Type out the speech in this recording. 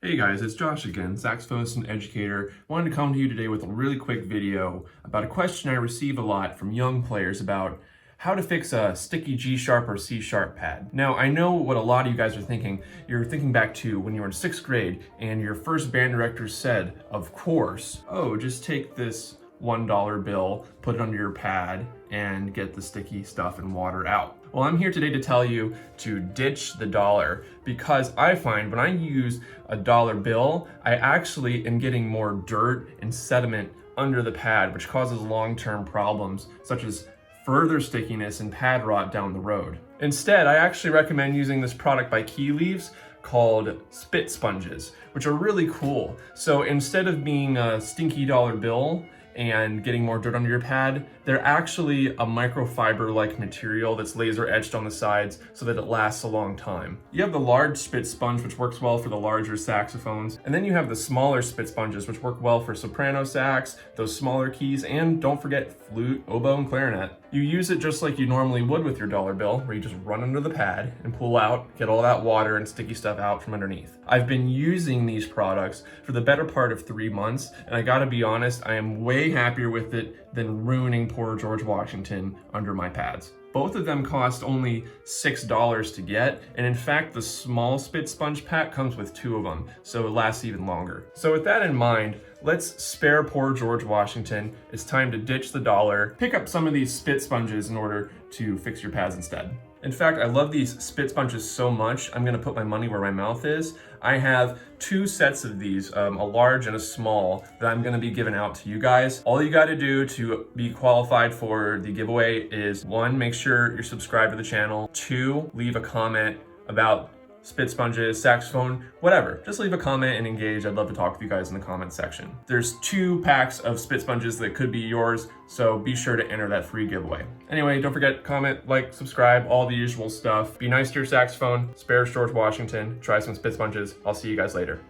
Hey guys, it's Josh again, saxophonist and educator. Wanted to come to you today with a really quick video about a question I receive a lot from young players about how to fix a sticky G sharp or C sharp pad. Now, I know what a lot of you guys are thinking. You're thinking back to when you were in 6th grade and your first band director said, of course, oh, just take this $1 bill, put it under your pad, and get the sticky stuff and water out. Well, I'm here today to tell you to ditch the dollar, because I find when I use a dollar bill, I actually am getting more dirt and sediment under the pad, which causes long-term problems such as further stickiness and pad rot down the road. Instead, I actually recommend using this product by Key Leaves called spit sponges, which are really cool. So instead of being a stinky dollar bill and getting more dirt under your pad, they're actually a microfiber-like material that's laser etched on the sides so that it lasts a long time. You have the large spit sponge, which works well for the larger saxophones, and then you have the smaller spit sponges, which work well for soprano sax, those smaller keys, and don't forget flute, oboe, and clarinet. You use it just like you normally would with your dollar bill, where you just run under the pad and pull out, get all that water and sticky stuff out from underneath. I've been using these products for the better part of 3 months, and I gotta be honest, I am way happier with it than ruining poor George Washington under my pads. Both of them cost only $6 to get, and in fact, the small spit sponge pack comes with 2 of them, so it lasts even longer. So with that in mind, let's spare poor George Washington. It's time to ditch the dollar. Pick up some of these spit sponges in order to fix your pads instead. In fact, I love these spit sponges so much, I'm gonna put my money where my mouth is. I have 2 sets of these, a large and a small, that I'm gonna be giving out to you guys. All you gotta do to be qualified for the giveaway is 1, make sure you're subscribed to the channel. 2, leave a comment about spit sponges, saxophone, whatever. Just leave a comment and engage. I'd love to talk with you guys in the comment section. There's 2 packs of spit sponges that could be yours, so be sure to enter that free giveaway. Anyway, don't forget, comment, like, subscribe, all the usual stuff. Be nice to your saxophone, spare George Washington, try some spit sponges. I'll see you guys later.